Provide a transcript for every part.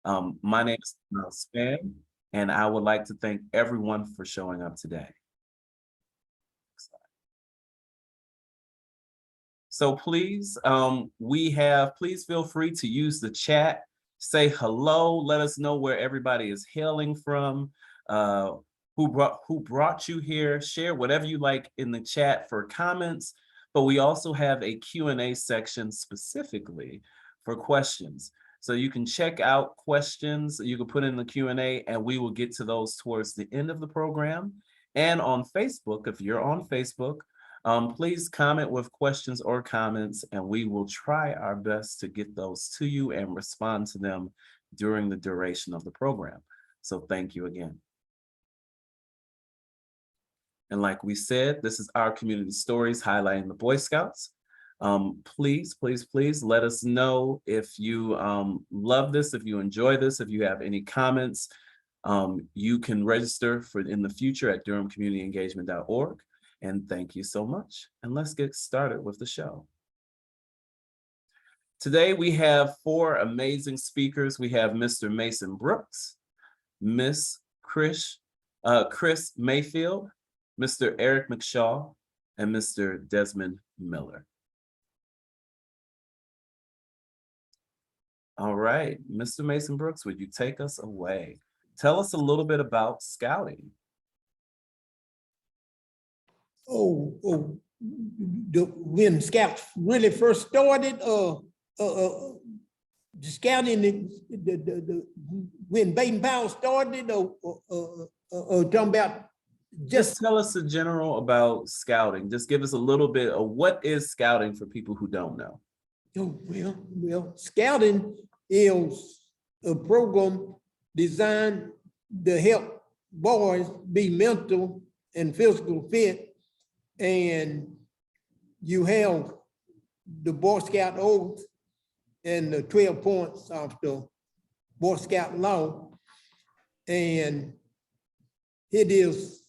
My name is Span, and I would like to thank everyone for showing up today. So please feel free to use the chat, say hello, let us know where everybody is hailing from, uh, who brought you here, share whatever you like in the chat for comments. But we also have a Q&A section specifically for questions. So you can check out questions, you can put in the Q&A, and we will get to those towards the end of the program. And on Facebook, if you're on Facebook, please comment with questions or comments, and we will try our best to get those to you and respond to them during the duration of the program. So thank you again. And like we said, this is our community stories highlighting the Boy Scouts. Please let us know if you love this, if you enjoy this, if you have any comments. You can register for in the future at durhamcommunityengagement.org. And thank you so much. And let's get started with the show. Today we have 4 amazing speakers. We have Mr. Mason Brooks, Miss Chris Mayfield, Mr. Eric McShaw, and Mr. Desmond Miller. All right, Mr. Mason Brooks, would you take us away? Tell us a little bit about scouting. When Scouts really first started, the scouting, when Baden-Powell started, talking about Just tell us in general about scouting. Just give us a little bit of what is scouting for people who don't know. Well, scouting is a program designed to help boys be mental and physical fit. And you have the Boy Scout oath and the 12 points of the Boy Scout law. And it is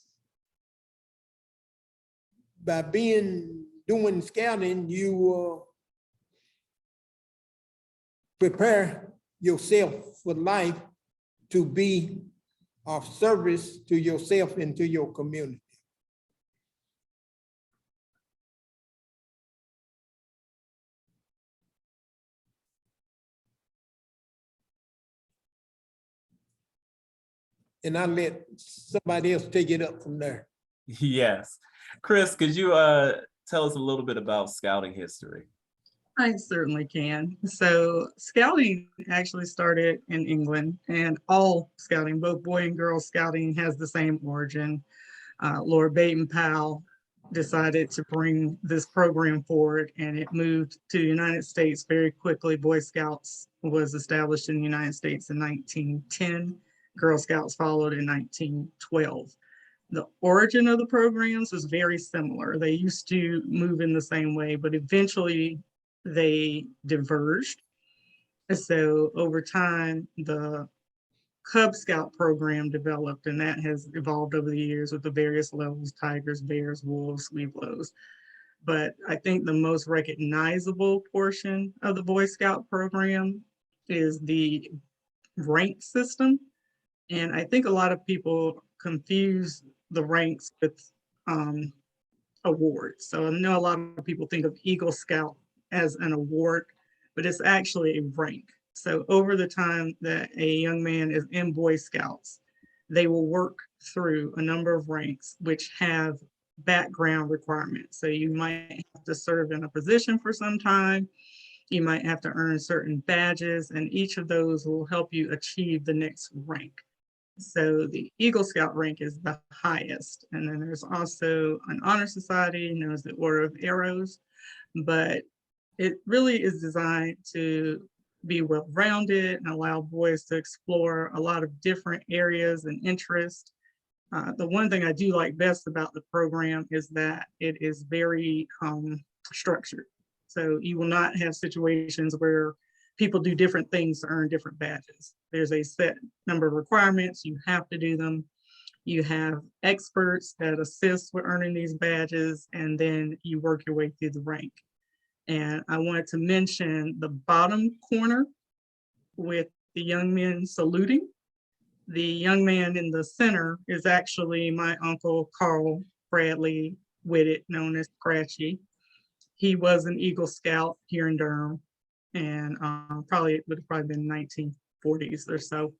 by doing scouting, you prepare yourself for life to be of service to yourself and to your community. And I'll let somebody else take it up from there. Yes. Chris, could you tell us a little bit about scouting history? I certainly can. So scouting actually started in England, and all scouting, both boy and girl scouting, has the same origin. Lord Baden-Powell decided to bring this program forward, and it moved to the United States very quickly. Boy Scouts was established in the United States in 1910. Girl Scouts followed in 1912. The origin of the programs is very similar. They used to move in the same way, but eventually they diverged. So over time, the Cub Scout program developed, and that has evolved over the years with the various levels: tigers, bears, wolves, webelos. But I think the most recognizable portion of the Boy Scout program is the rank system. And I think a lot of people confuse the ranks with awards. So I know a lot of people think of Eagle Scout as an award, but it's actually a rank. So over the time that a young man is in Boy Scouts, they will work through a number of ranks which have background requirements. So you might have to serve in a position for some time. You might have to earn certain badges, and each of those will help you achieve the next rank. So the Eagle Scout rank is the highest. And then there's also an honor society known as the Order of Arrows, but it really is designed to be well-rounded and allow boys to explore a lot of different areas and interests. The one thing I do like best about the program is that it is very structured. So you will not have situations where people do different things to earn different badges. There's a set number of requirements, you have to do them. You have experts that assist with earning these badges, and then you work your way through the rank. And I wanted to mention the bottom corner with the young men saluting. The young man in the center is actually my uncle Carl Bradley Whitted, known as Cratchy. He was an Eagle Scout here in Durham, and probably would have probably been 1940s or so.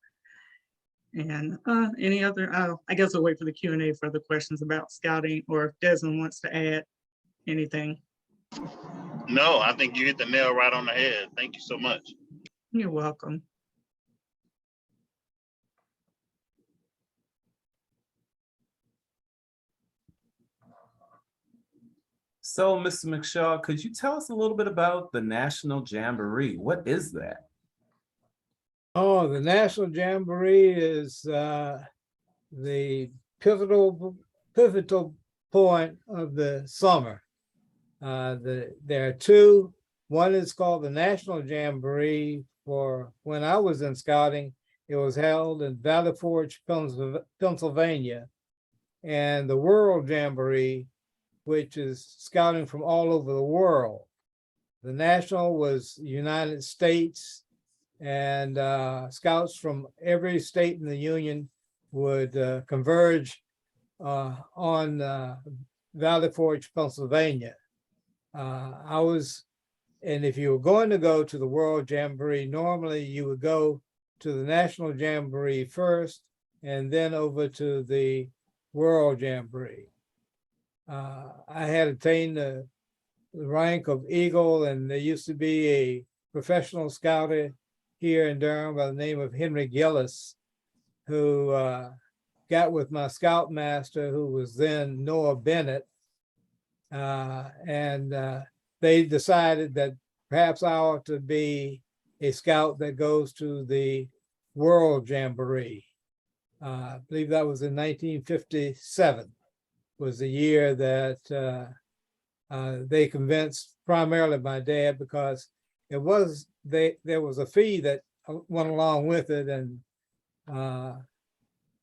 And any other, I guess we'll wait for the Q&A for other questions about scouting, or if Desmond wants to add anything. No, I think you hit the nail right on the head. Thank you so much. You're welcome. So, Mr. McShaw, could you tell us a little bit about the National Jamboree? What is that? Oh, the National Jamboree is the pivotal point of the summer. There are two. One is called the National Jamboree. For when I was in scouting, it was held in Valley Forge, Pennsylvania, and the World Jamboree, which is scouting from all over the world. The National was United States, and scouts from every state in the Union would converge on Valley Forge, Pennsylvania. And if you were going to go to the World Jamboree, normally you would go to the National Jamboree first, and then over to the World Jamboree. I had attained the rank of Eagle, and there used to be a professional scouter here in Durham by the name of Henry Gillis, who got with my scoutmaster, who was then Noah Bennett, and they decided that perhaps I ought to be a scout that goes to the World Jamboree. I believe that was in 1957, was the year that they convinced primarily my dad, because there was a fee that went along with it, and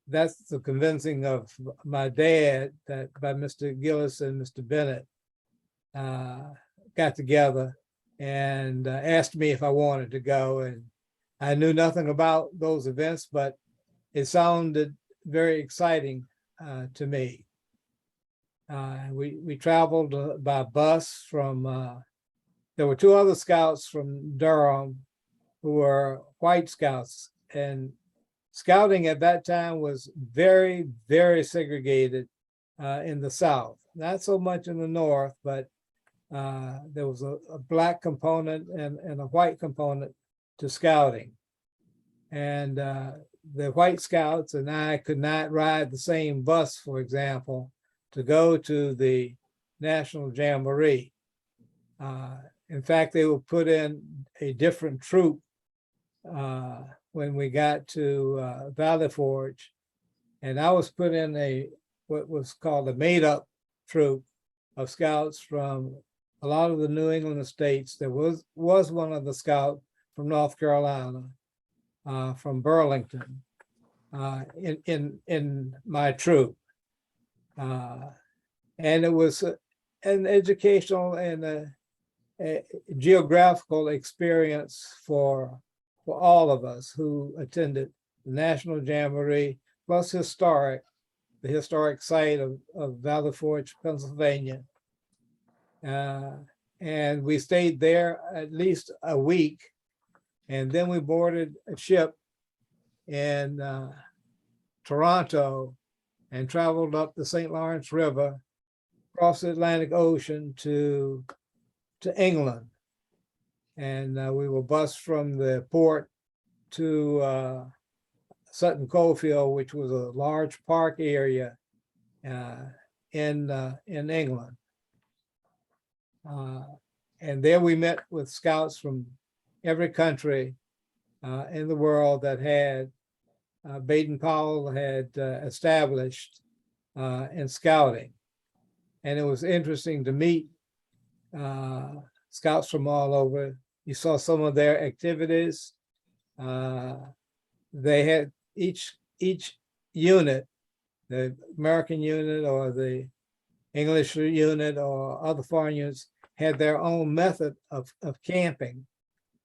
that's the convincing of my dad that by Mr. Gillis and Mr. Bennett got together and asked me if I wanted to go. And I knew nothing about those events, but it sounded very exciting to me. We traveled by bus from, there were two other scouts from Durham who were white scouts, and scouting at that time was very, very segregated in the South. Not so much in the North, but there was a black component and a white component to scouting. And the white scouts and I could not ride the same bus, for example, to go to the National Jamboree. In fact, they would put in a different troop when we got to Valley Forge, and I was put in what was called a made-up troop of scouts from a lot of the New England states. There was one of the scouts from North Carolina, from Burlington, in my troop, and it was an educational and a geographical experience for all of us who attended the National Jamboree, plus the historic site of Valley Forge, Pennsylvania. And we stayed there at least a week, and then we boarded a ship in Toronto and traveled up the St. Lawrence River, across the Atlantic Ocean to England. And we were bused from the port to Sutton Coldfield, which was a large park area in England. And there we met with scouts from every country in the world that had Baden-Powell had established in scouting. And it was interesting to meet scouts from all over. You saw some of their activities. They had each unit, the American unit or the English unit or other foreign units, had their own method of camping,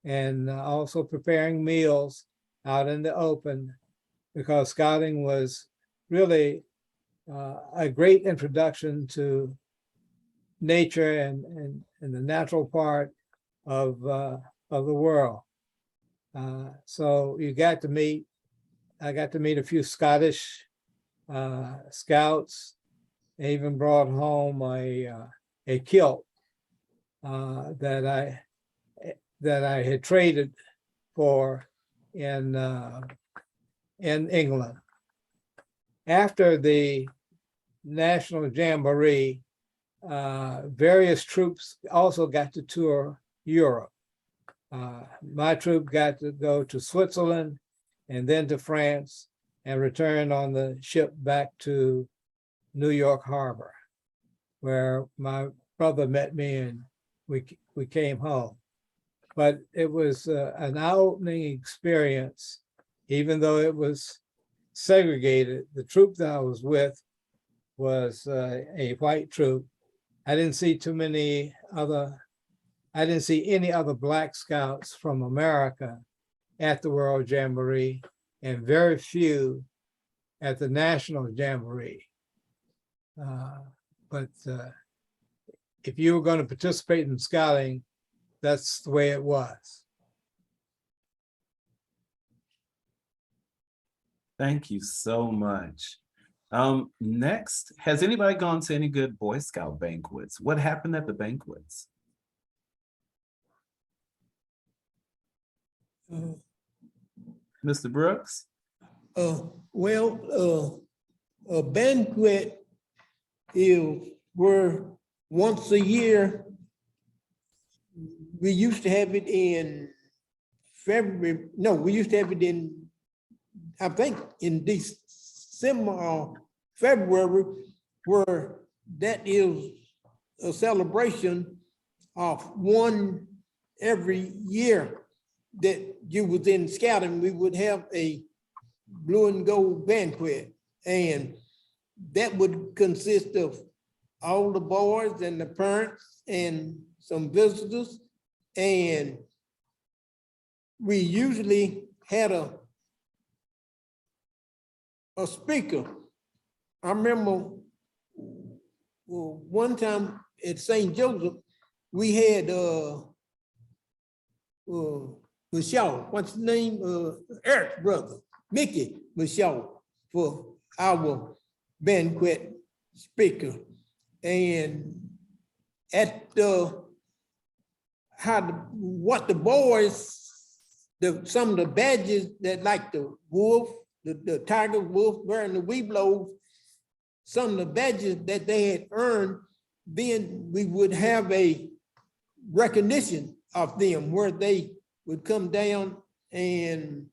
and also preparing meals out in the open, because scouting was really a great introduction to nature and the natural part of the world. So I got to meet a few Scottish scouts. I even brought home a kilt that I had traded for in England. After the National Jamboree, various troops also got to tour Europe. My troop got to go to Switzerland and then to France and return on the ship back to New York Harbor, where my brother met me and we came home. But it was an eye-opening experience, even though it was segregated. The troop that I was with was a white troop. I didn't see any other Black Scouts from America at the World Jamboree, and very few at the National Jamboree. But if you were going to participate in scouting, that's the way it was. Thank you so much. Next, has anybody gone to any good Boy Scout banquets? What happened at the banquets? Mr. Brooks? Well, a banquet is where once a year, we used to have it in February. No, we used to have it in, I think, in December or February, where that is a celebration of one every year that you was in scouting. We would have a blue and gold banquet, and that would consist of all the boys and the parents and some visitors. And we usually had a speaker. I remember one time at St. Joseph, we had Michelle, what's his name? Eric's brother, Mickey Michelle, for our banquet speaker. And at what the boys, some of the badges that, like the wolf, the tiger wolf wearing the webelos, some of the badges that they had earned, then we would have a recognition of them where they would come down and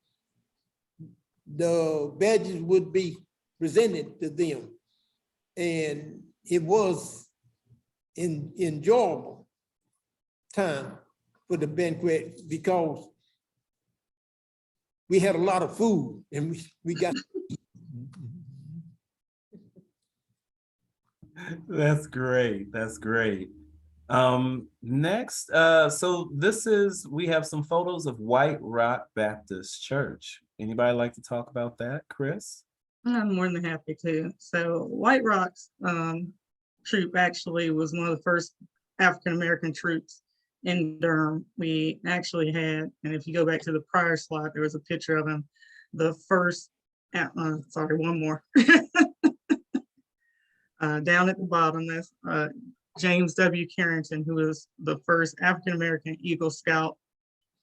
the badges would be presented to them. And it was an enjoyable time for the banquet because we had a lot of food and we got. That's great. That's great. Next, so we have some photos of White Rock Baptist Church. Anybody like to talk about that, Chris? I'm more than happy to. So White Rock's troop actually was one of the first African-American troops in Durham. We actually had, and if you go back to the prior slide, there was a picture of him. The first, sorry, one more. Down at the bottom, that's James W. Carrington, who was the first African-American Eagle Scout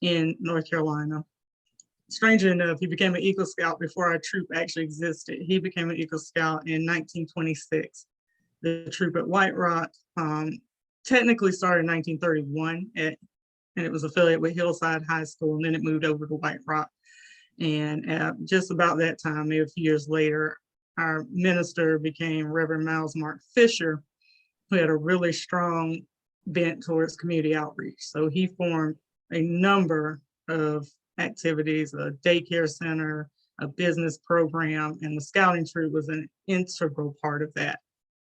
in North Carolina. Strangely enough, he became an Eagle Scout before our troop actually existed. He became an Eagle Scout in 1926. The troop at White Rock technically started in 1931, and it was affiliated with Hillside High School, and then it moved over to White Rock. And just about that time, maybe a few years later, our minister became Reverend Miles Mark Fisher, who had a really strong bent towards community outreach. So he formed a number of activities, a daycare center, a business program, and the scouting troop was an integral part of that.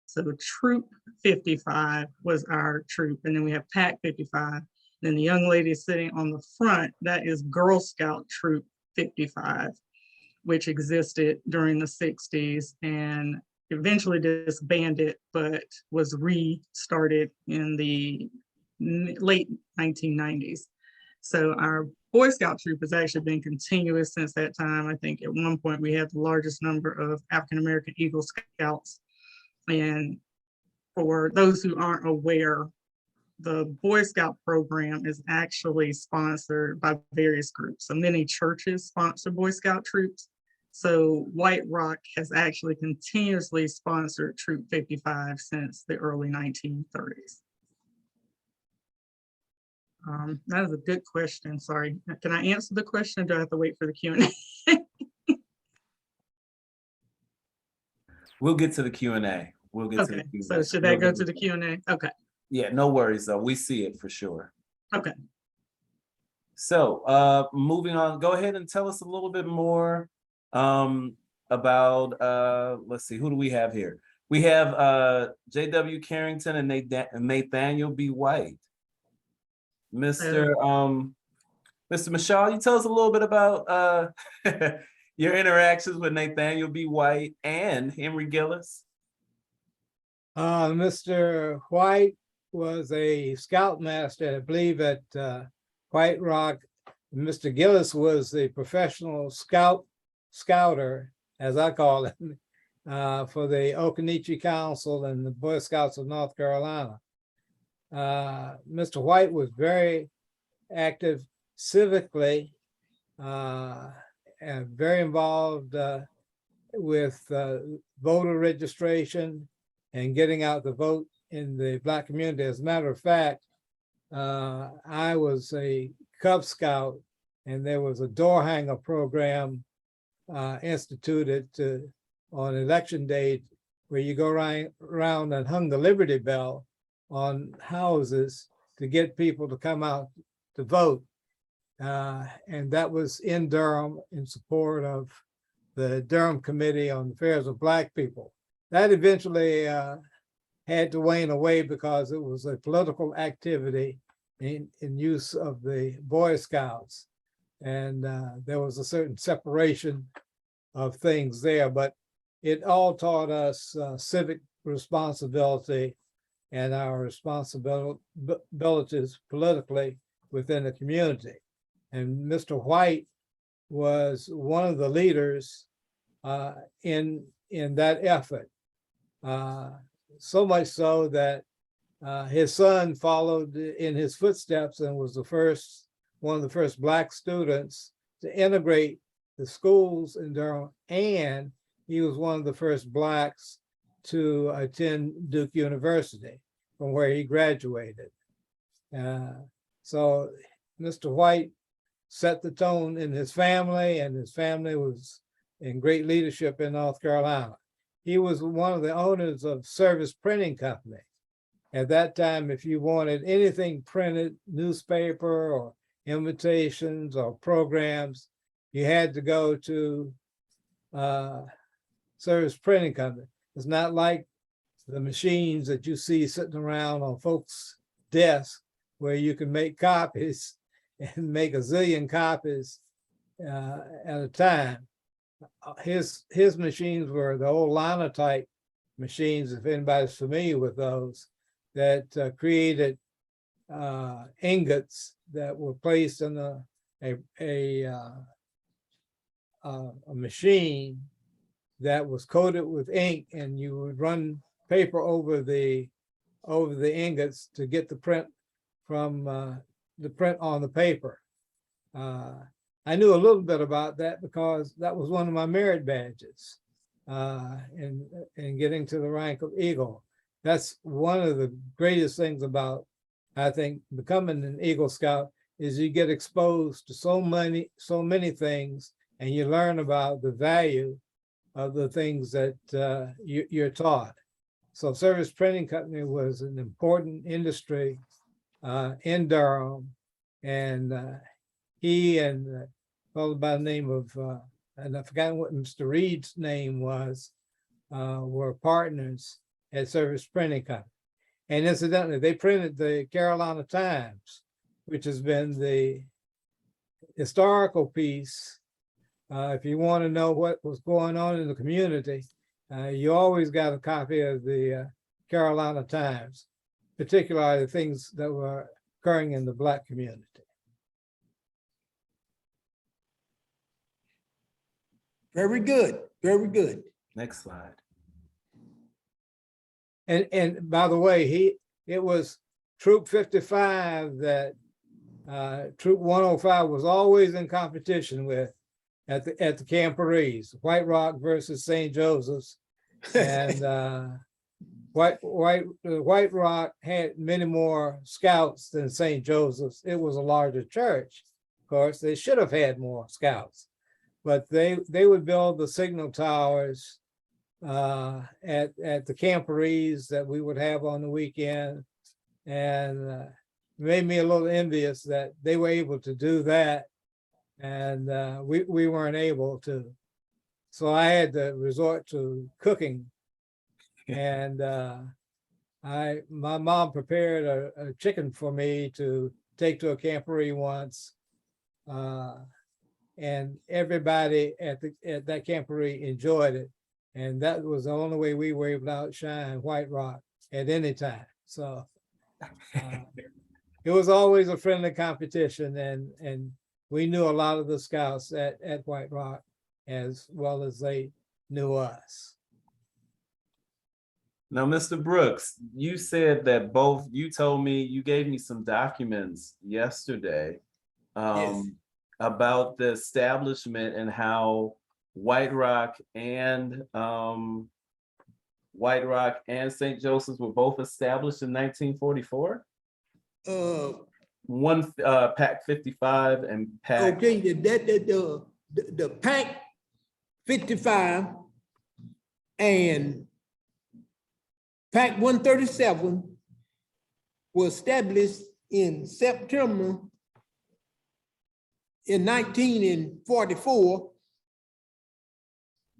So Troop 55 was our troop, and then we have Pack 55. Then the young lady sitting on the front, that is Girl Scout Troop 55, which existed during the 60s and eventually disbanded, but was restarted in the late 1990s. So our Boy Scout troop has actually been continuous since that time. I think at one point we had the largest number of African-American Eagle Scouts. And for those who aren't aware, the Boy Scout program is actually sponsored by various groups. So many churches sponsor Boy Scout troops. So White Rock has actually continuously sponsored Troop 55 since the early 1930s. That is a good question. Sorry. Can I answer the question or do I have to wait for the Q&A? We'll get to the Q&A. We'll get to the Okay, Q&A. so should that go to the Q&A? Okay, Yeah, no worries though. We see it for sure. okay. So moving on, go ahead and tell us a little bit more about let's see, who do we have here? We have J.W. Carrington and Nathaniel B. White. Mr. Michaud, you tell us a little bit about your interactions with Nathaniel B. White and Henry Gillis. Mr. White was a scoutmaster, I believe, at White Rock. Mr. Gillis was the professional scouter, as I call it, for the Occoneechee Council and the Boy Scouts of North Carolina. Mr. White was very active civically and very involved with voter registration and getting out the vote in the Black community. As a matter of fact, I was a Cub Scout and there was a door hanger program instituted on election day where you go around and hung the Liberty Bell on houses to get people to come out to vote. And that was in Durham in support of the Durham Committee on the Affairs of Black People. That eventually had to wane away because it was a political activity in use of the Boy Scouts. And there was a certain separation of things there, but it all taught us civic responsibility and our responsibilities politically within the community. And Mr. White was one of the leaders in that effort. So much so that his son followed in his footsteps and was one of the first Black students to integrate the schools in Durham, and he was one of the first Blacks to attend Duke University, from where he graduated. So Mr. White set the tone in his family, and his family was in great leadership in North Carolina. He was one of the owners of Service Printing Company. At that time, if you wanted anything printed, newspaper or invitations or programs, you had to go to Service Printing Company. It's not like the machines that you see sitting around on folks' desks where you can make copies and make a zillion copies at a time. His machines were the old linotype machines, if anybody's familiar with those, that created ingots that were placed in a machine that was coated with ink, and you would run paper over the ingots to get the print from the print on the paper. I knew a little bit about that because that was one of my merit badges in getting to the rank of Eagle. That's one of the greatest things about, I think, becoming an Eagle Scout is you get exposed to so many things, and you learn about the value of the things that you're taught. So Service Printing Company was an important industry in Durham, and he and a fellow by the name of, and I forgot what Mr. Reed's name was, were partners at Service Printing Company. And incidentally, they printed the Carolina Times, which has been the historical piece If you want to know what was going on in the community, you always got a copy of the Carolina Times, particularly the things that were occurring in the Black community. Very good, very good. Next slide. And by the way, it was Troop 55 that Troop 105 was always in competition with at the Camporees, White Rock versus St. Joseph's. And White Rock had many more scouts than St. Joseph's. It was a larger church. Of course, they should have had more scouts, but they would build the signal towers at the Camporees that we would have on the weekend, and made me a little envious that they were able to do that, and we weren't able to. So I had to resort to cooking, and my mom prepared a chicken for me to take to a Camporee once, and everybody at that Camporee enjoyed it. And that was the only way we were able to outshine White Rock at any time. So it was always a friendly competition, and we knew a lot of the scouts at White Rock as well as they knew us. Now, Mr. Brooks, you said that you gave me some documents yesterday Yes. about the establishment and how White Rock and St. Joseph's were both established in 1944. One Pac 55 and Pac. Okay, the Pac 55 and Pac 137 was established in September in 1944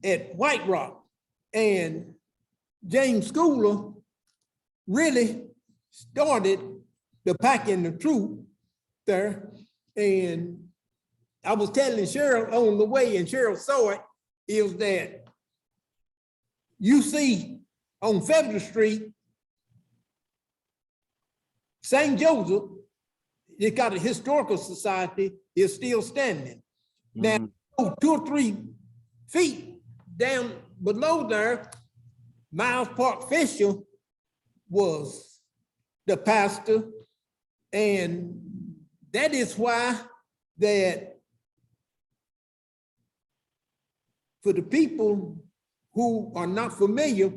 at White Rock. And James Schooler really started the Pac and the troop there. And I was telling Cheryl on the way, and Cheryl saw it, is that you see on Federal Street, St. Joseph, it got a historical society, is still standing. Now, 2 or 3 feet down below there, Miles Park Fisher was the pastor, and that is why that for the people who are not familiar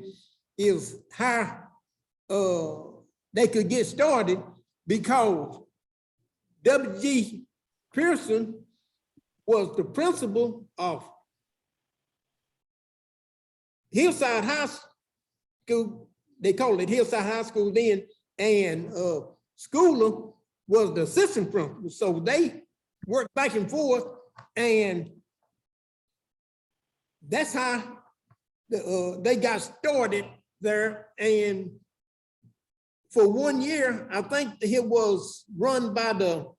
is how they could get started, because W.G. Pearson was the principal of Hillside High School. They called it Hillside High School then, and Schooler was the assistant principal. So they worked back and forth, and that's how they got started there. And for 1 year, I think it was run by the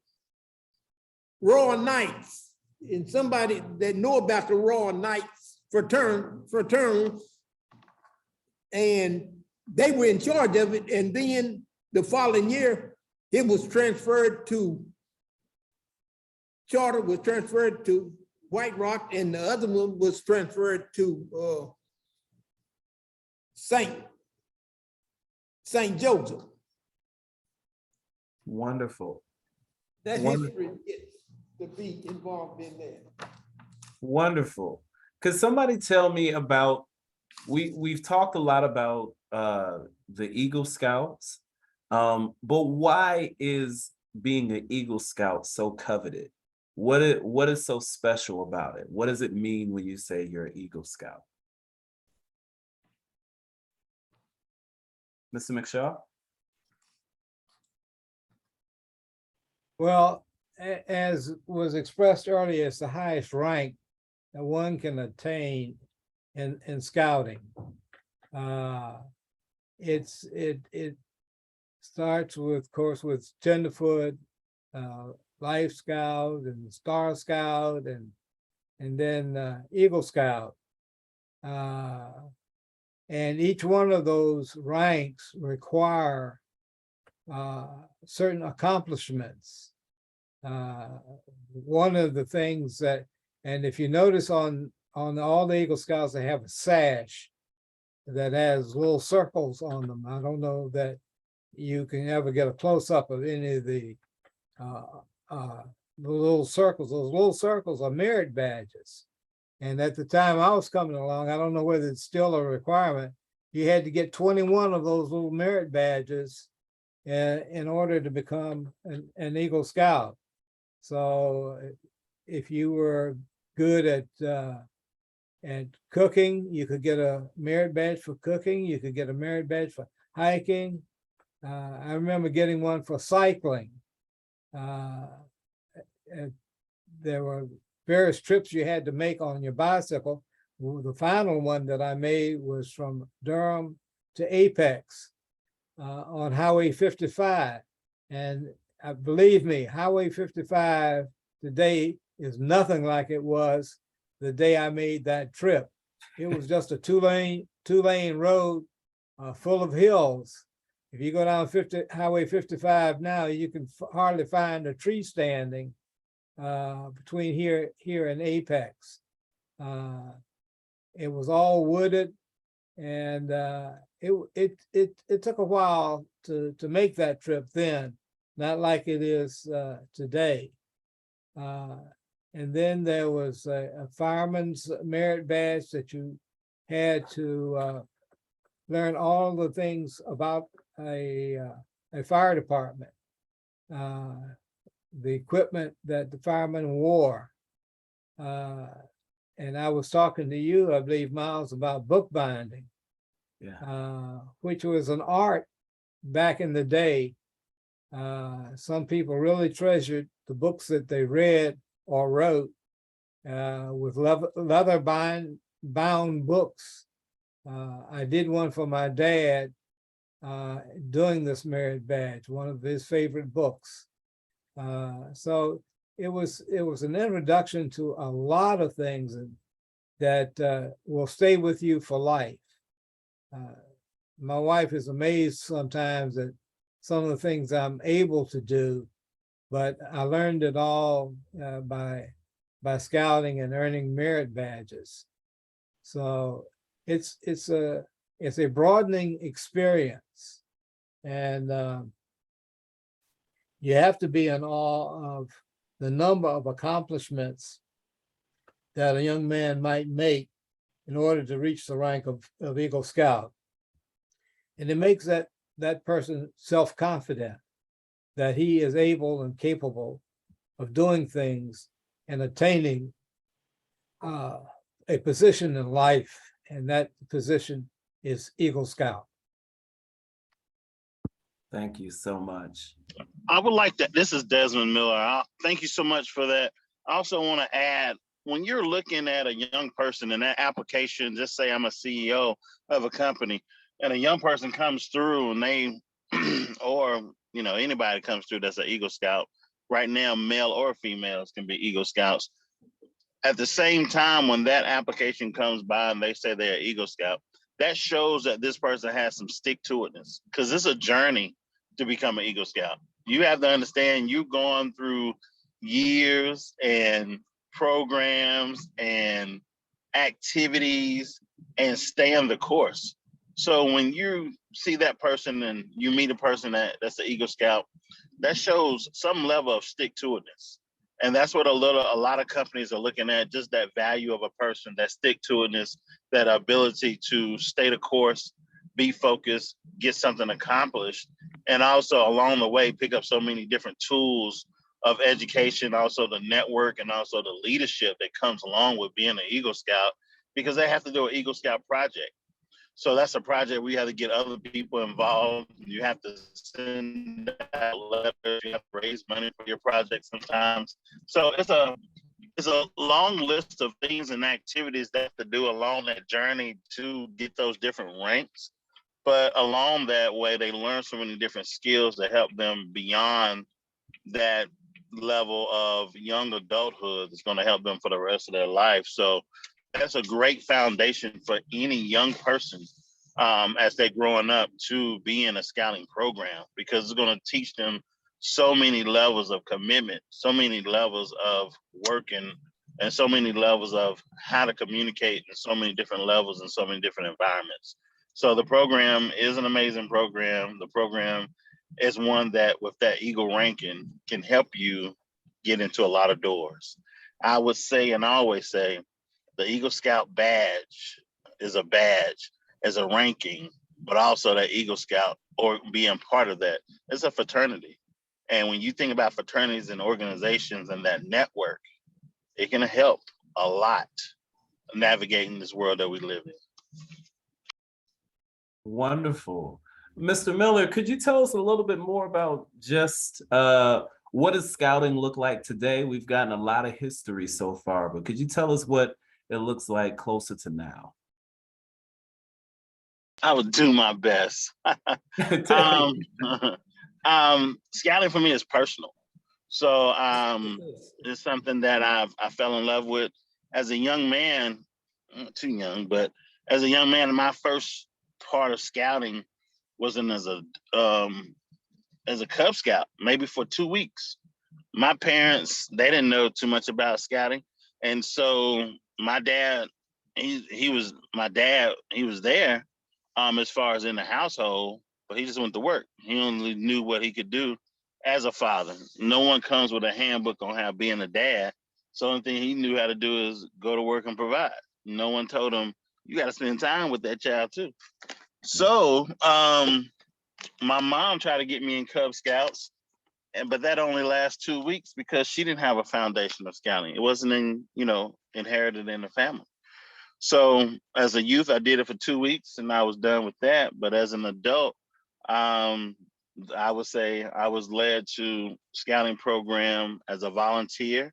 Royal Knights, and somebody that know about the Royal Knights fraterns, and they were in charge of it. And then the following year, it was transferred to, charter was transferred to White Rock, and the other one was transferred to St. Joseph. Wonderful. That Wonderful. history gets to be involved in that. Wonderful. Could somebody tell me about, we've talked a lot about the Eagle Scouts, but why is being an Eagle Scout so coveted? What is so special about it? What does it mean when you say you're an Eagle Scout? Mr. McShaw? Well, as was expressed earlier, it's the highest rank that one can attain in scouting. It starts with, of course, with Tenderfoot, Life Scout and Star Scout, and and then Eagle Scout. And each one of those ranks require certain accomplishments. One of the things that, and if you notice on all the Eagle Scouts, they have a sash that has little circles on them. I don't know that you can ever get a close-up of any of the little circles. Those little circles are merit badges. And at the time I was coming along, I don't know whether it's still a requirement, you had to get 21 of those little merit badges in order to become an Eagle Scout. So if you were good at cooking, you could get a merit badge for cooking. You could get a merit badge for hiking. I remember getting one for cycling. And there were various trips you had to make on your bicycle. Well, the final one that I made was from Durham to Apex on Highway 55. And believe me, Highway 55 today is nothing like it was the day I made that trip. It was just a two-lane road full of hills. If you go down Highway 55 now, you can hardly find a tree standing between here and Apex. It was all wooded, and it took a while to make that trip then, not like it is today. And then there was a fireman's merit badge that you had to learn all the things about a fire department. The equipment that the firemen wore. And I was talking to you, I believe, Miles, about bookbinding, which was an art back in the day. Some people really treasured the books that they read or wrote with leather bound books. I did one for my dad doing this merit badge, one of his favorite books. So it was an introduction to a lot of things that will stay with you for life. My wife is amazed sometimes at some of the things I'm able to do, but I learned it all by scouting and earning merit badges. So it's a broadening experience, and you have to be in awe of the number of accomplishments that a young man might make in order to reach the rank of Eagle Scout. And it makes that person self-confident that he is able and capable of doing things and attaining a position in life, and that position is Eagle Scout. Thank you so much. I would like to, this is Desmond Miller. Thank you so much for that. I also want to add, when you're looking at a young person in that application, just say I'm a CEO of a company, and a young person comes through and they, or anybody comes through that's an Eagle Scout. Right now, male or females can be Eagle Scouts. At the same time, when that application comes by and they say they're Eagle Scout, that shows that this person has some stick-to-itness, because it's a journey to become an Eagle Scout. You have to understand you've gone through years and programs and activities and staying the course. So when you see that person and you meet a person that's an Eagle Scout, that shows some level of stick-to-itness. And that's what a lot of companies are looking at, just that value of a person, that stick-to-itness, that ability to stay the course, be focused, get something accomplished, and also along the way pick up so many different tools of education, also the network, and also the leadership that comes along with being an Eagle Scout, because they have to do an Eagle Scout project. So that's a project where you have to get other people involved. You have to send out letters. You have to raise money for your project sometimes. So it's a long list of things and activities that have to do along that journey to get those different ranks. But along that way, they learn so many different skills that help them beyond that level of young adulthood that's going to help them for the rest of their life. So that's a great foundation for any young person as they're growing up to be in a scouting program, because it's going to teach them so many levels of commitment, so many levels of working, and so many levels of how to communicate in so many different levels and so many different environments. So the program is an amazing program. The program is one that, with that Eagle ranking, can help you get into a lot of doors. I would say, and I always say, the Eagle Scout badge is a badge, as a ranking, but also that Eagle Scout, or being part of that, it's a fraternity. And when you think about fraternities and organizations and that network, it can help a lot navigating this world that we live in. Wonderful. Mr. Miller, could you tell us a little bit more about just what does scouting look like today? We've gotten a lot of history so far, but could you tell us what it looks like closer to now? I would do my best. Scouting for me is personal. So it's something that I fell in love with as a young man. Not too young, but as a young man, my first part of scouting wasn't as a Cub Scout, maybe for 2 weeks. My parents, they didn't know too much about scouting. And so my dad, he was there as far as in the household, but he just went to work. He only knew what he could do as a father. No one comes with a handbook on how being a dad. So the only thing he knew how to do is go to work and provide. No one told him, you got to spend time with that child too. So my mom tried to get me in Cub Scouts, but that only lasts 2 weeks because she didn't have a foundation of scouting. It wasn't inherited in the family. So as a youth, I did it for 2 weeks and I was done with that. But as an adult, I would say I was led to scouting program as a volunteer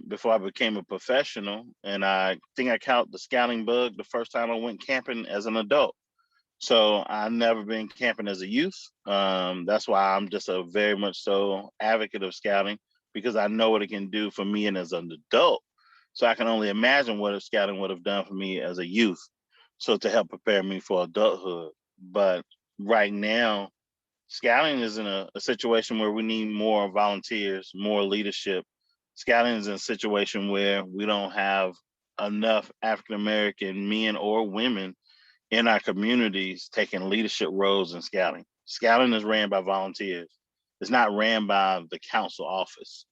before I became a professional. And I think I caught the scouting bug the first time I went camping as an adult. So I've never been camping as a youth. That's why I'm just a very much so advocate of scouting, because I know what it can do for me and as an adult. So I can only imagine what scouting would have done for me as a youth. So to help prepare me for adulthood. But right now, scouting is in a situation where we need more volunteers, more leadership. Scouting is in a situation where we don't have enough African-American men or women in our communities taking leadership roles in scouting. Scouting is ran by volunteers. It's not ran by the council office.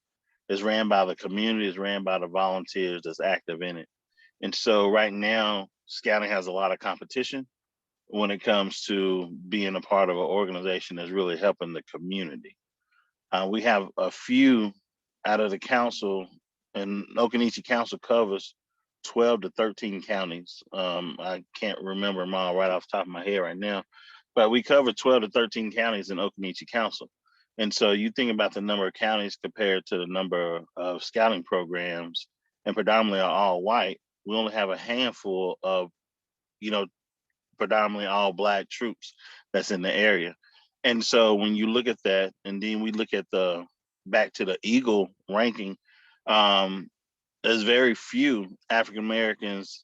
It's ran by the community, it's ran by the volunteers that's active in it. And so right now, scouting has a lot of competition when it comes to being a part of an organization that's really helping the community. We have a few out of the council, and Occoneechee Council covers 12 to 13 counties. I can't remember them all right off the top of my head right now, but we cover 12 to 13 counties in Occoneechee Council. And so you think about the number of counties compared to the number of scouting programs, and predominantly are all white. We only have a handful of, predominantly all Black troops that's in the area. And so when you look at that, and then we look at back to the Eagle ranking, there's very few African Americans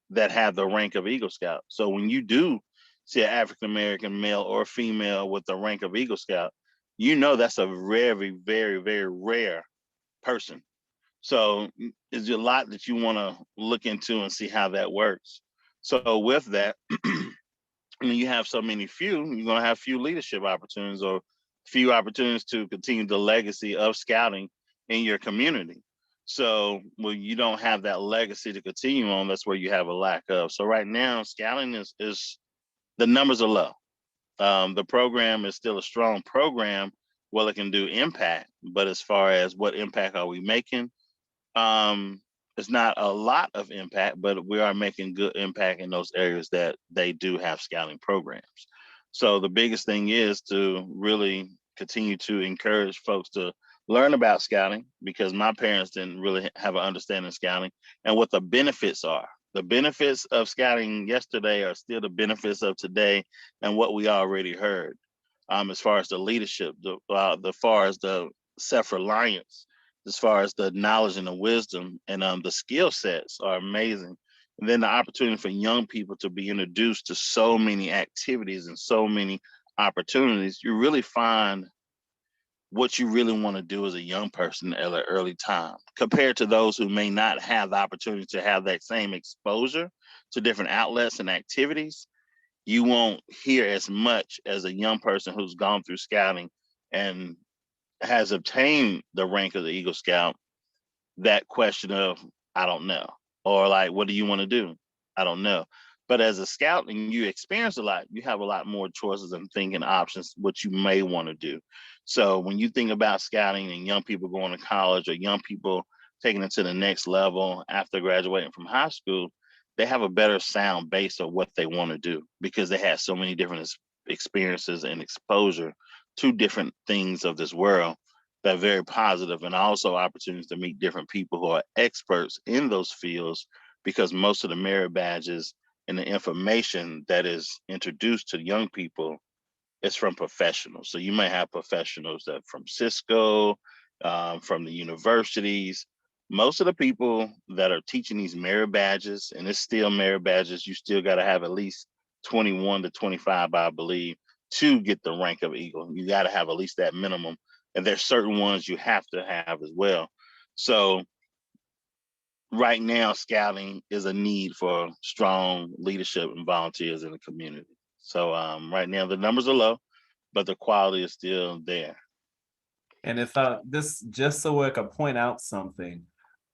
that have the rank of Eagle Scout. So when you do see an African American male or female with the rank of Eagle Scout, that's a very, very, very rare person. So there's a lot that you want to look into and see how that works. So with that, when you have so many few, you're going to have few leadership opportunities, or few opportunities to continue the legacy of scouting in your community. So when you don't have that legacy to continue on, that's where you have a lack of. So right now, scouting is the numbers are low. The program is still a strong program. Well, it can do impact, but as far as what impact are we making, it's not a lot of impact, but we are making good impact in those areas that they do have scouting programs. So the biggest thing is to really continue to encourage folks to learn about scouting, because my parents didn't really have an understanding of scouting and what the benefits are. The benefits of scouting yesterday are still the benefits of today, and what we already heard. As far as the leadership, as far as the self-reliance as far as the knowledge and the wisdom, and the skill sets are amazing. And then the opportunity for young people to be introduced to so many activities and so many opportunities, you really find what you really want to do as a young person at an early time, compared to those who may not have the opportunity to have that same exposure to different outlets and activities. You won't hear as much as a young person who's gone through scouting and has obtained the rank of the Eagle Scout, that question of, I don't know, or like, what do you want to do? I don't know. But as a scout and you experience a lot, you have a lot more choices and thinking options, what you may want to do. So when you think about scouting and young people going to college, or young people taking it to the next level after graduating from high school, they have a better sound base of what they want to do, because they have so many different experiences and exposure to different things of this world that are very positive, and also opportunities to meet different people who are experts in those fields, because most of the merit badges and the information that is introduced to young people is from professionals. So you may have professionals that from Cisco, from the universities. Most of the people that are teaching these merit badges, and it's still merit badges, you still got to have at least 21 to 25, I believe, to get the rank of Eagle. You got to have at least that minimum. And there's certain ones you have to have as well. So right now, scouting is a need for strong leadership and volunteers in the community. So right now the numbers are low, but the quality is still there. And if this, just so I could point out something,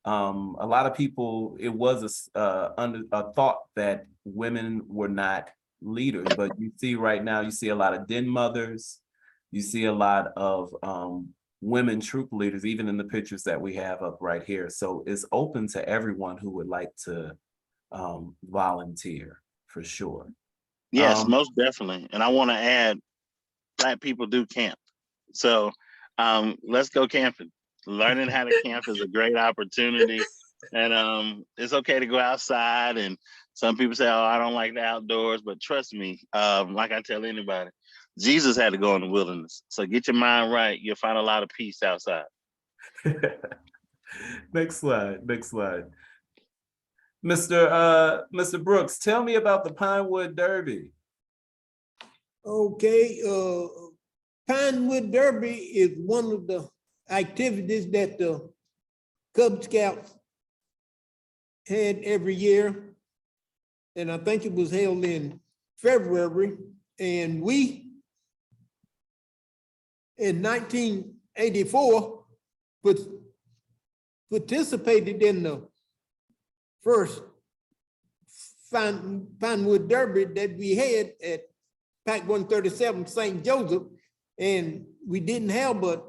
a lot of people, it was under a thought that women were not leaders, but you see right now, you see a lot of den mothers, you see a lot of women troop leaders, even in the pictures that we have up right here. So it's open to everyone who would like to volunteer, for sure. Yes, most definitely. And I want to add, Black people do camp. So let's go camping. Learning how to camp is a great opportunity. And it's okay to go outside. And some people say, oh, I don't like the outdoors, but trust me, like I tell anybody, Jesus had to go in the wilderness. So get your mind right. You'll find a lot of peace outside. Next slide, next slide. Mr. Brooks, tell me about the Pinewood Derby. Okay, Pinewood Derby is one of the activities that the Cub Scouts had every year. And I think it was held in February. And we, in 1984, participated in the first Pinewood Derby that we had at Pac 137 St. Joseph, and we didn't have but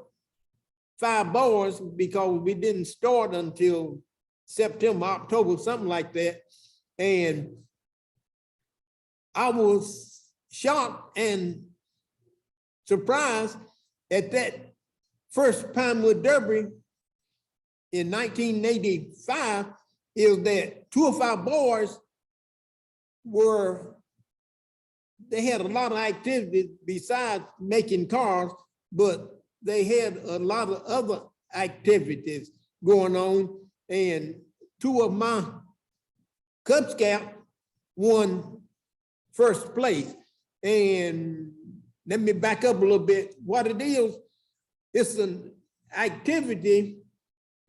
5 boys because we didn't start until September, October, something like that. And I was shocked and surprised at that first Pinewood Derby in 1985 is that 2 of our boys they had a lot of activities besides making cars, but they had a lot of other activities going on. And 2 of my Cub Scouts won first place. And let me back up a little bit. What it is, it's an activity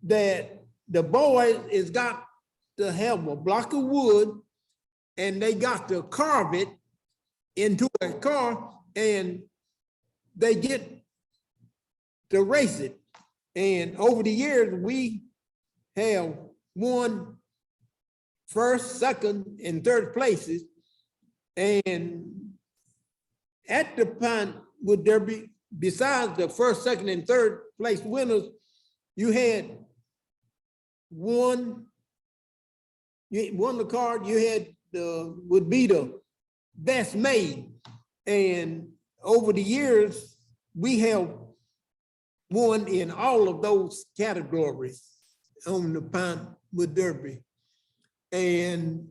that the boys has got to have a block of wood, and they got to carve it into a car, and they get to race it. And over the years, we have won first, second, and third places. And at the Pinewood Derby, besides the first, second, and third place winners, you had won the card, you had would be the best made. And over the years, we have won in all of those categories on the Pinewood Derby. And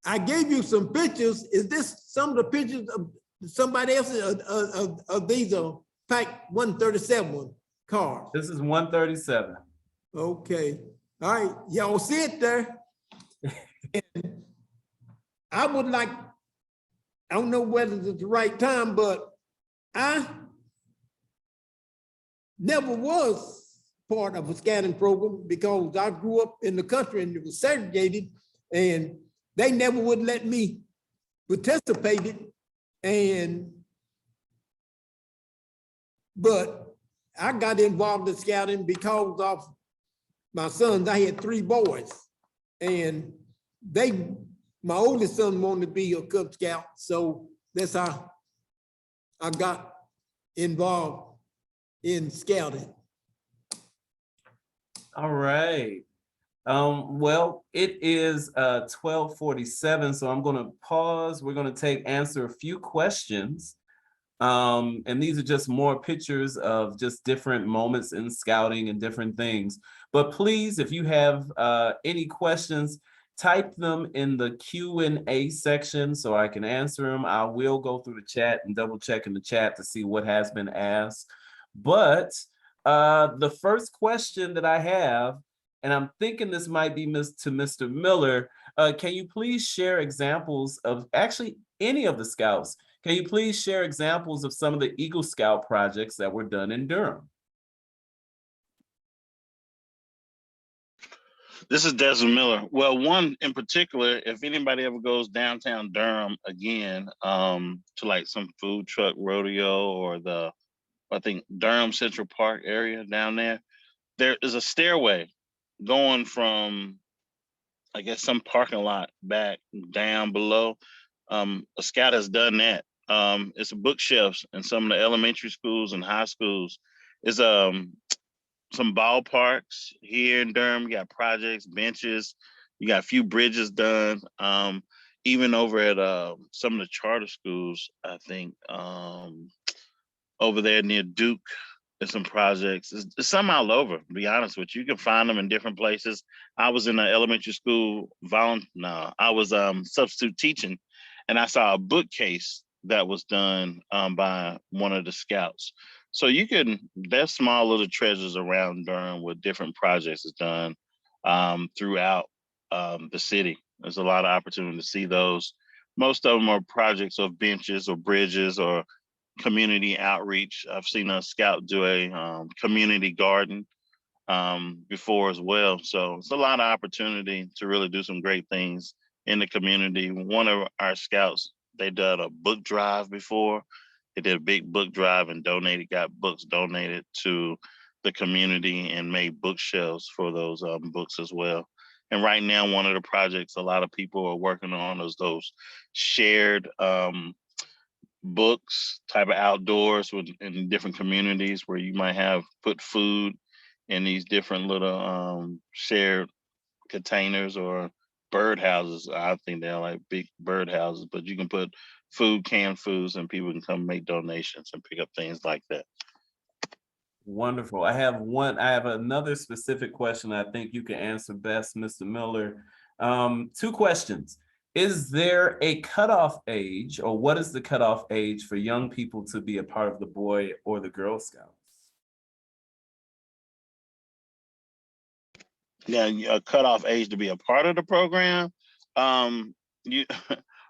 I gave you some pictures. Is this some of the pictures of somebody else of these Pac 137? car? This is 137. Okay, all right, y'all see it there? And I would like, I don't know whether it's the right time, but I never was part of a scouting program because I grew up in the country and it was segregated and they never would let me participate. But I got involved in scouting because of my sons. I had 3 boys and my oldest son wanted to be a Cub Scout. So that's how I got involved in scouting. All right. Well, it is 12:47, so I'm gonna pause. We're gonna answer a few questions. And these are just more pictures of just different moments in scouting and different things. But please, if you have any questions, type them in the Q&A section so I can answer them. I will go through the chat and double check in the chat to see what has been asked. But the first question that I have, and I'm thinking this might be to Mr. Miller, can you please share examples of actually any of the scouts? Can you please share examples of some of the Eagle Scout projects that were done in Durham? This is Desmond Miller. Well, one in particular, if anybody ever goes downtown Durham again, to like some food truck rodeo or I think Durham Central Park area down there, there is a stairway going from, I guess, some parking lot back down below. A scout has done that. It's bookshelves in some of the elementary schools and high schools. It's some ballparks here in Durham. You got projects, benches. You got a few bridges done. Even over at some of the charter schools, I think over there near Duke, there's some projects. It's some all over, to be honest with you. You can find them in different places. I was in an elementary school, I was substitute teaching, and I saw a bookcase that was done by one of the scouts. So there's small little treasures around Durham with different projects is done throughout the city. There's a lot of opportunity to see those. Most of them are projects of benches or bridges or community outreach. I've seen a scout do a community garden before as well. So it's a lot of opportunity to really do some great things in the community. One of our scouts, they did a book drive before. They did a big book drive and got books donated to the community and made bookshelves for those books as well. And right now, one of the projects a lot of people are working on is those shared books type of outdoors in different communities where you might have put food in these different little shared containers or bird houses. I think they're like big bird houses, but you can put canned foods, and people can come make donations and pick up things like that. Wonderful. I have another specific question I think you can answer best, Mr. Miller. 2 questions. Is there a cutoff age, or what is the cutoff age for young people to be a part of the Boy or the Girl Scouts? Yeah, a cutoff age to be a part of the program. You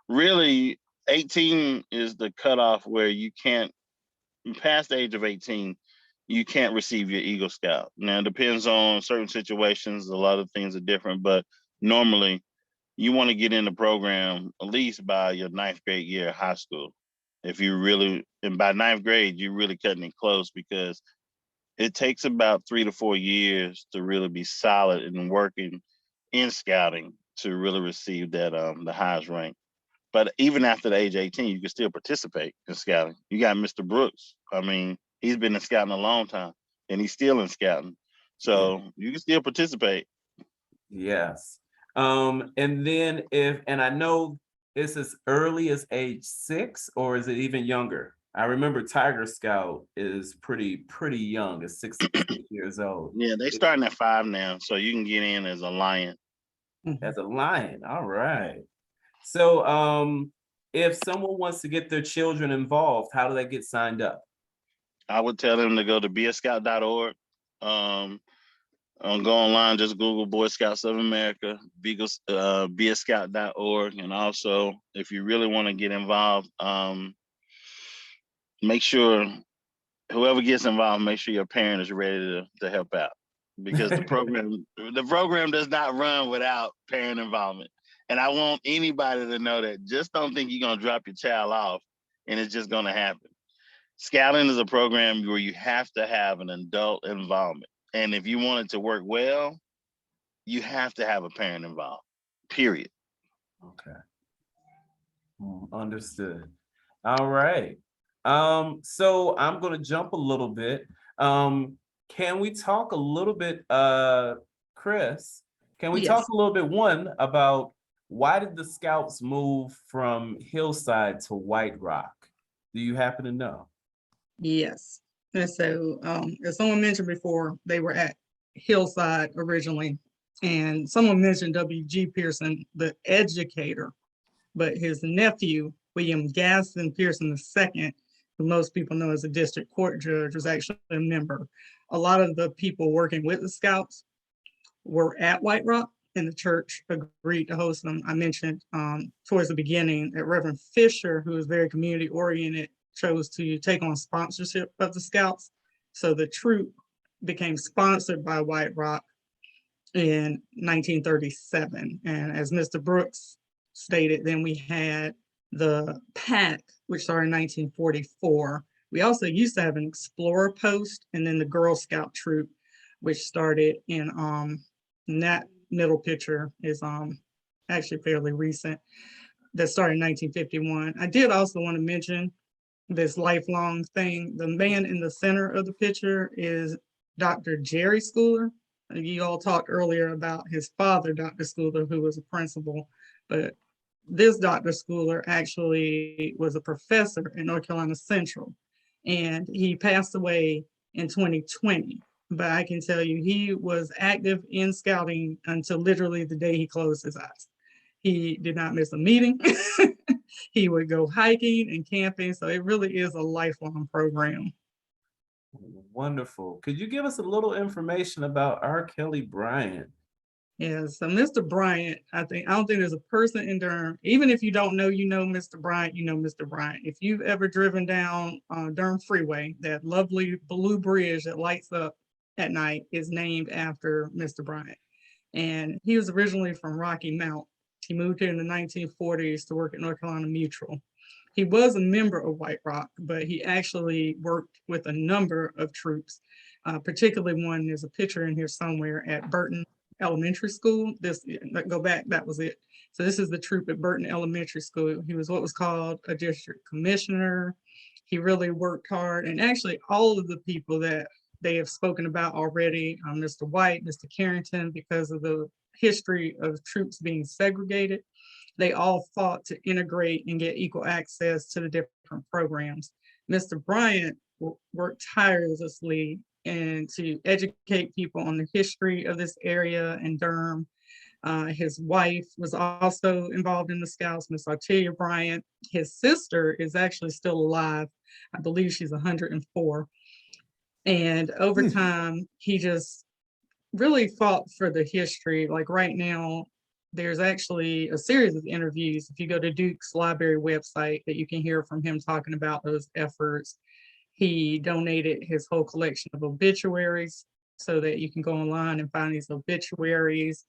really 18 is the cutoff where you can't, past the age of 18, you can't receive your Eagle Scout. Now, it depends on certain situations. A lot of things are different, but normally you want to get in the program at least by your 9th grade year of high school. And by 9th grade, you're really cutting it close because it takes about 3 to 4 years to really be solid and working in scouting to really receive that the highest rank. But even after the age of 18, you can still participate in scouting. You got Mr. Brooks. I mean, he's been in scouting a long time and he's still in scouting. So you can still participate. Yes. And then and I know it's as early as age 6, or is it even younger? I remember Tiger Scout is pretty young, is 6 years old. Yeah, they starting at 5 now, so you can get in as a lion. As a lion, all right. So if someone wants to get their children involved, how do they get signed up? I would tell them to go to beascout.org. Go online, just Google Boy Scouts of America, beascout.org. And also, if you really want to get involved, make sure whoever gets involved, make sure your parent is ready to help out, because the program does not run without parent involvement. And I want anybody to know that just don't think you're gonna drop your child off and it's just gonna happen. Scouting is a program where you have to have an adult involvement. And if you want it to work well, you have to have a parent involved, period. Okay. Understood. All right. So I'm gonna jump a little bit. Can we talk a little bit, Chris, can we talk Yes. a little bit, one, about why did the Scouts move from Hillside to White Rock? Do you happen to know? Yes. And so, as someone mentioned before, they were at Hillside originally. And someone mentioned W.G. Pearson, the educator, but his nephew, William Gaston Pearson II, who most people know as a district court judge, was actually a member. A lot of the people working with the Scouts were at White Rock, and the church agreed to host them. I mentioned towards the beginning that Reverend Fisher, who is very community oriented, chose to take on sponsorship of the Scouts. So the troop became sponsored by White Rock in 1937. And as Mr. Brooks stated, then we had the PAC, which started in 1944. We also used to have an Explorer post, and then the Girl Scout troop, which started in that middle picture is actually fairly recent. That started in 1951. I did also want to mention this lifelong thing. The man in the center of the picture is Dr. Jerry Schooler. You all talked earlier about his father, Dr. Schooler, who was a principal, but this Dr. Schooler actually was a professor at North Carolina Central, and he passed away in 2020. But I can tell you, he was active in scouting until literally the day he closed his eyes. He did not miss a meeting. He would go hiking and camping. So it really is a lifelong program. Wonderful. Could you give us a little information about R. Kelly Bryant? Yeah, so Mr. Bryant, I don't think there's a person in Durham, even if you don't know, you know Mr. Bryant, you know Mr. Bryant. If you've ever driven down Durham Freeway, that lovely blue bridge that lights up at night is named after Mr. Bryant. And he was originally from Rocky Mount. He moved here in the 1940s to work at North Carolina Mutual. He was a member of White Rock, but he actually worked with a number of troops, particularly one, there's a picture in here somewhere at Burton Elementary School. Go back, that was it. So this is the troop at Burton Elementary School. He was what was called a district commissioner. He really worked hard, and actually all of the people that they have spoken about already, Mr. White, Mr. Carrington, because of the history of troops being segregated, they all fought to integrate and get equal access to the different programs. Mr. Bryant worked tirelessly and to educate people on the history of this area in Durham. His wife was also involved in the Scouts, Miss Artelia Bryant. His sister is actually still alive. I believe she's 104. And over time, he just really fought for the history. Like right now, there's actually a series of interviews. If you go to Duke's library website, that you can hear from him talking about those efforts. He donated his whole collection of obituaries so that you can go online and find these obituaries.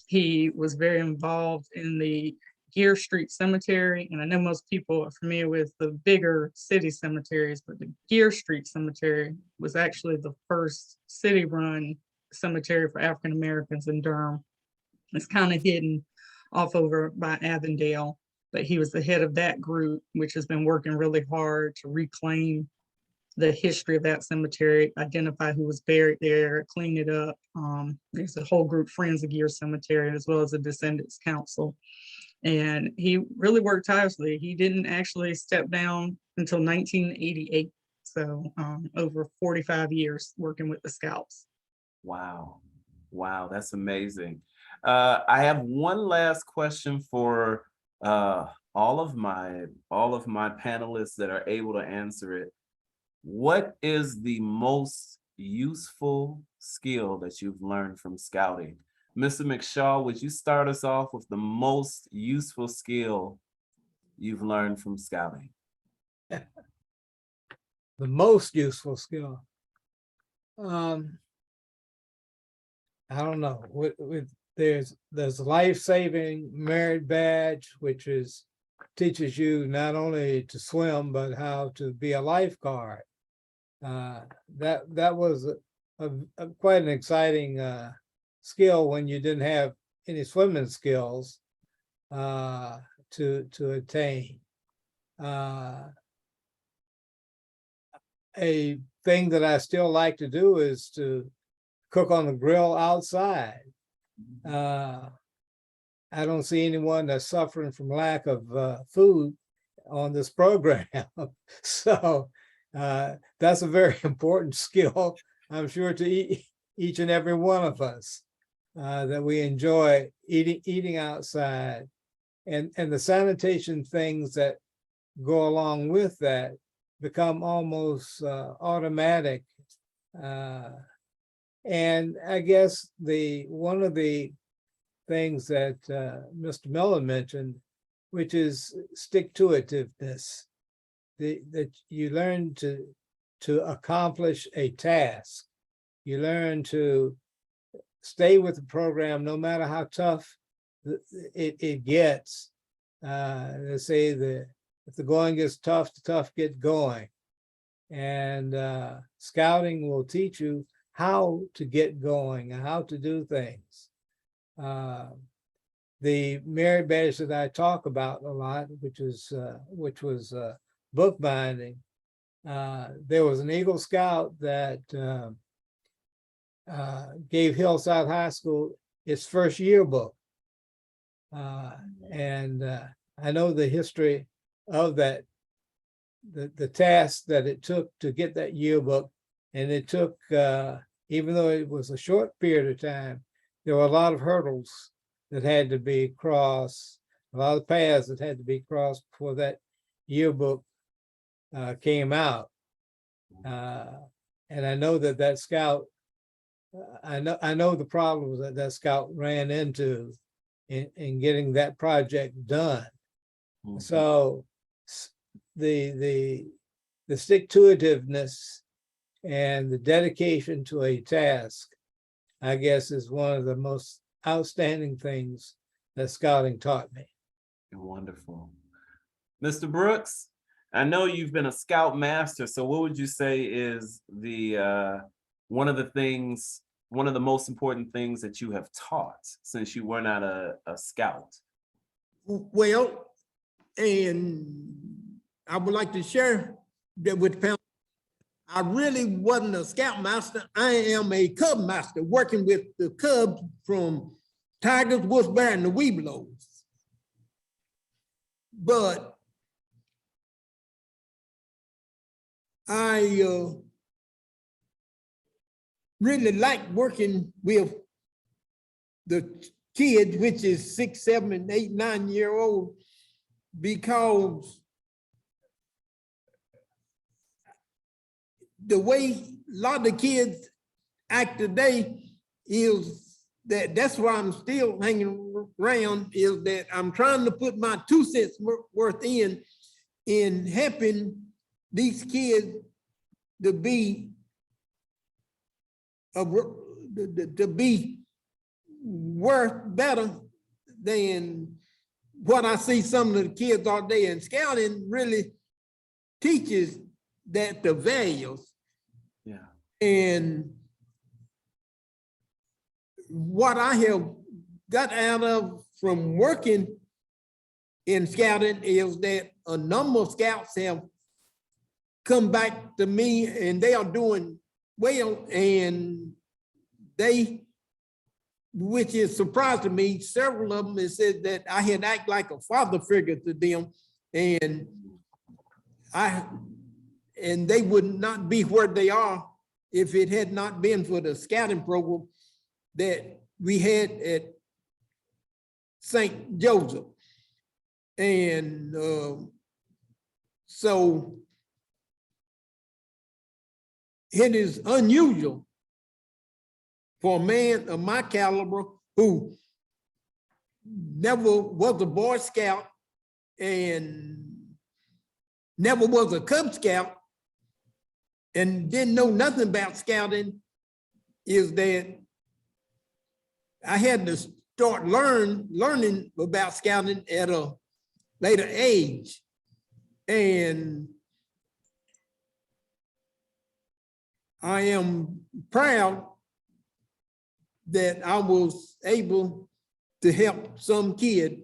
He was very involved in the Gear Street Cemetery, and I know most people are familiar with the bigger city cemeteries, but the Gear Street Cemetery was actually the first city-run cemetery for African Americans in Durham. It's kind of hidden off over by Avondale, but he was the head of that group, which has been working really hard to reclaim the history of that cemetery, identify who was buried there, clean it up. There's a whole group, Friends of Gear Cemetery, as well as a Descendants Council. And he really worked tirelessly. He didn't actually step down until 1988. So over 45 years working with the Scouts. Wow. Wow, that's amazing. I have one last question for all of my panelists that are able to answer it. what is the most useful skill that you've learned from scouting? Mr. McShaw, would you start us off with the most useful skill you've learned from scouting? The most useful skill. I don't know. There's life-saving merit badge, which teaches you not only to swim but how to be a lifeguard. That was quite an exciting skill when you didn't have any swimming skills to attain. A thing that I still like to do is to cook on the grill outside. I don't see anyone that's suffering from lack of food on this program. So that's a very important skill, I'm sure, to each and every one of us, that we enjoy eating outside, and the sanitation things that go along with that become almost automatic. And I guess one of the things that Mr. Miller mentioned, which is stick-to-itiveness, that you learn to accomplish a task. You learn to stay with the program no matter how tough it gets. They say if the going gets tough, the tough get going. And scouting will teach you how to get going and how to do things. The merit badge that I talk about a lot, which was bookbinding. There was an Eagle Scout that gave Hillside High School its first yearbook. And I know the history of that, the task that it took to get that yearbook. And it took, even though it was a short period of time, there were a lot of hurdles that had to be crossed, a lot of paths that had to be crossed before that yearbook came out. And I know that scout, I know the problems that scout ran into in getting that project done. Mhm. So the stick-to-itiveness and the dedication to a task, I guess, is one of the most outstanding things that scouting taught me. Wonderful. Mr. Brooks, I know you've been a scout master, so what would you say is one of the most important things that you have taught since you were not a scout? Well, and I would like to share that with panel. I really wasn't a scoutmaster. I am a cub master, working with the cubs from Tigers, Wolf Bear, and the Webelos. But I really like working with the kids, which is 6, 7, 8, 9-year-old, because the way a lot of the kids act today is that's why I'm still hanging around, is that I'm trying to put my 2 cents worth in helping these kids to be worth better than what I see some of the kids all day. And scouting really teaches that the values. Yeah. And what I have got out of from working in scouting is that a number of scouts have come back to me and they are doing well, and which is surprising to me, several of them have said that I had acted like a father figure to them, and they would not be where they are if it had not been for the scouting program that we had at St. Joseph. And so it is unusual for a man of my caliber who never was a Boy Scout and never was a Cub Scout and didn't know nothing about scouting, is that I had to start learning about scouting at a later age. And I am proud that I was able to help some kid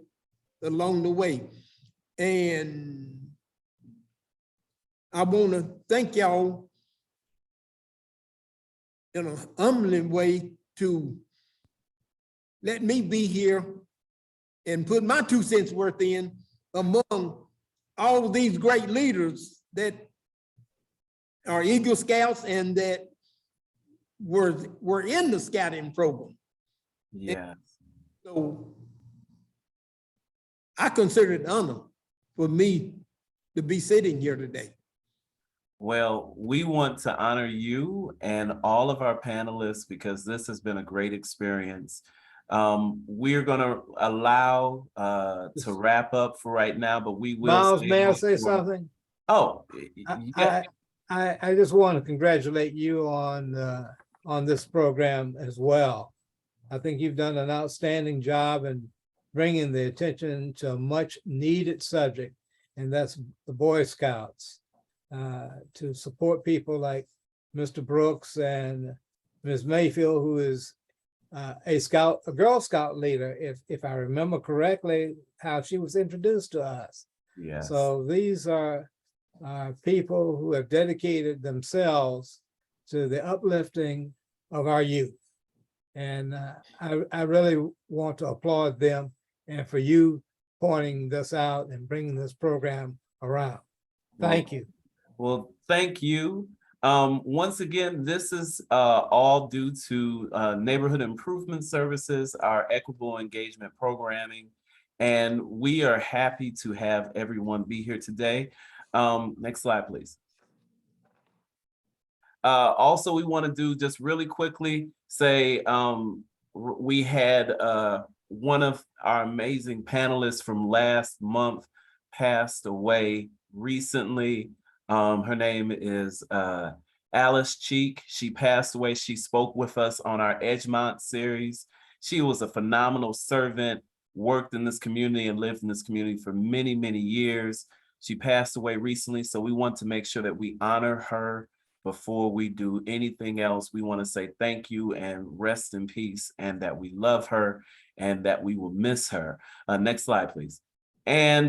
along the way. And I want to thank y'all in a humbling way to let me be here and put my 2 cents worth in among all these great leaders that are Eagle Scouts and that were in the scouting program. Yeah. So I consider it an honor for me to be sitting here today. Well, we want to honor you and all of our panelists because this has been a great experience. We're going to allow to wrap up for right now, but we will. Miles, stay may I on say for- something? Oh, yeah. I just want to congratulate you on this program as well. I think you've done an outstanding job in bringing the attention to a much needed subject, and that's the Boy Scouts. To support people like Mr. Brooks and Ms. Mayfield, who is a Girl Scout leader, if I remember correctly, how she was introduced to us. Yes. So these are people who have dedicated themselves to the uplifting of our youth. And I really want to applaud them and for you pointing this out and bringing this program around. Thank you. Well, thank you. Once again, this is all due to Neighborhood Improvement Services, our equitable engagement programming, and we are happy to have everyone be here today. Next slide, please. Also, we want to do just really quickly say we had one of our amazing panelists from last month passed away recently. Her name is Alice Cheek. She passed away. She spoke with us on our Edgemont series. She was a phenomenal servant, worked in this community and lived in this community for many, many years. She passed away recently, so we want to make sure that we honor her before we do anything else. We want to say thank you and rest in peace, and that we love her and that we will miss her. Next slide, please. And